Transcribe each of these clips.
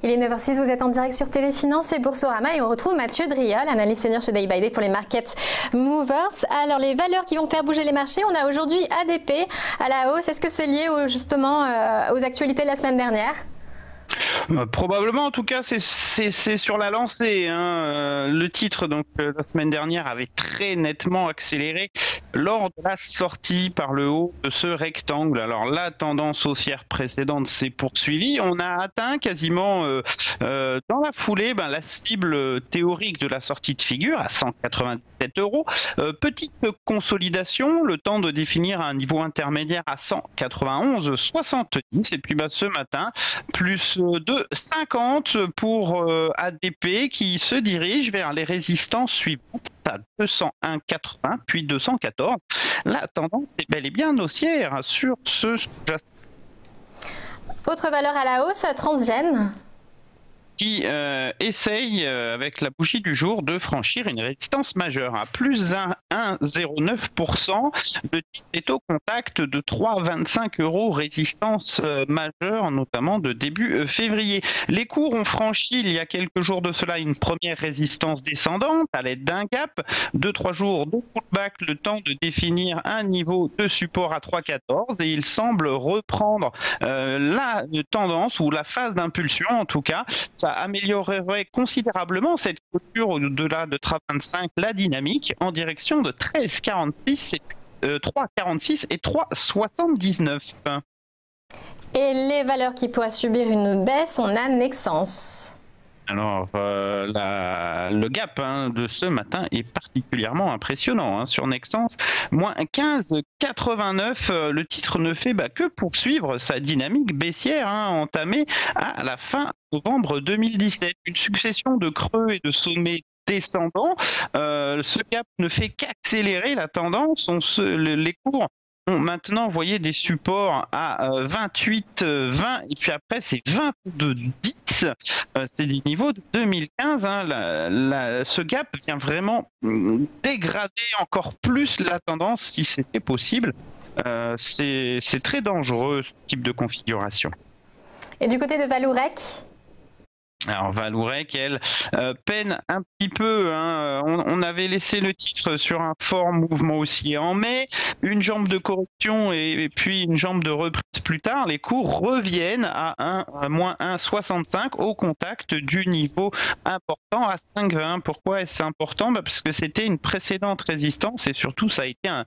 Il est 9h06, vous êtes en direct sur TV Finance et Boursorama et on retrouve Mathieu Driol, analyste senior chez Day by Day pour les Market Movers. Alors les valeurs qui vont faire bouger les marchés, on a aujourd'hui ADP à la hausse. Est-ce que c'est lié justement aux actualités de la semaine dernière ? Probablement, en tout cas, c'est sur la lancée. Le titre, donc, la semaine dernière, avait très nettement accéléré lors de la sortie par le haut de ce rectangle. Alors, la tendance haussière précédente s'est poursuivie. On a atteint quasiment dans la foulée la cible théorique de la sortie de figure à 197 €. Petite consolidation, le temps de définir un niveau intermédiaire à 191,70. Et puis ce matin, plus de 50 pour ADP qui se dirige vers les résistances suivantes à 201,80 puis 214. La tendance est bel et bien haussière sur ce sous-jacent. Autre valeur à la hausse, Transgène, qui essaye, avec la bougie du jour, de franchir une résistance majeure à plus 1,09%. Le titre est au contact de 3,25 €, résistance majeure, notamment de début février. Les cours ont franchi il y a quelques jours de cela une première résistance descendante à l'aide d'un gap. 2-3 jours de pullback, le temps de définir un niveau de support à 3,14 et il semble reprendre la tendance ou la phase d'impulsion en tout cas. Ça améliorerait considérablement cette clôture au-delà de 3,25, la dynamique en direction de 13,46 et 3,46 et 3,79. Et les valeurs qui pourraient subir une baisse, on a Nexans. Alors, le gap de ce matin est particulièrement impressionnant sur Nexans. Moins 15,89. Le titre ne fait que poursuivre sa dynamique baissière entamée à la fin novembre 2017. Une succession de creux et de sommets descendants. Ce gap ne fait qu'accélérer la tendance. Les cours maintenant, vous voyez des supports à 28,20 et puis après c'est 22,10. C'est des niveaux de 2015. Ce gap vient vraiment dégrader encore plus la tendance si c'était possible. C'est très dangereux ce type de configuration. Et du côté de Valourec ? Alors Valourec, elle, peine un petit peu. On avait laissé le titre sur un fort mouvement haussier en mai, une jambe de correction et puis une jambe de reprise plus tard. Les cours reviennent à moins 1,65 au contact du niveau important à 5,20. Pourquoi est-ce important ? Parce que c'était une précédente résistance et surtout ça a été un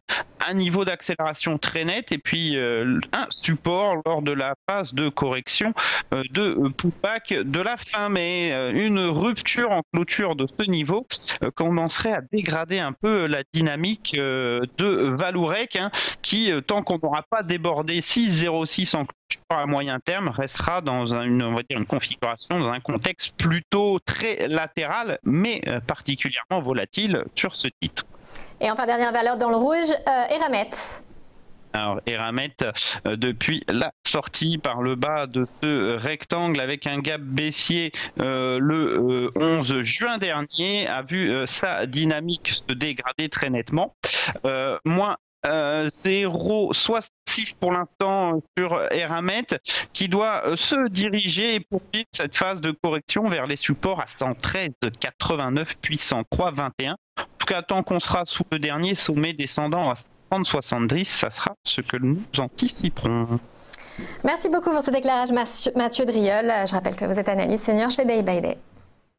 niveau d'accélération très net et puis un support lors de la phase de correction de pullback de la fin. Mais une rupture en clôture de ce niveau commencerait à dégrader un peu la dynamique de Valourec qui, tant qu'on n'aura pas débordé 6,06 en clôture à moyen terme, restera dans une configuration, dans un contexte plutôt très latéral, mais particulièrement volatile sur ce titre. Et enfin, dernière valeur dans le rouge, Eramet. Alors Eramet, depuis la sortie par le bas de ce rectangle avec un gap baissier le 11 juin dernier, a vu sa dynamique se dégrader très nettement. Moins 0,66 pour l'instant sur Eramet, qui doit se diriger et poursuivre cette phase de correction vers les supports à 113,89 puis 103,21. En tout cas, tant qu'on sera sous le dernier sommet descendant à 30,70, ça sera ce que nous anticiperons. Merci beaucoup pour ce éclairage, Mathieu Driol. Je rappelle que vous êtes analyste senior chez Day by Day.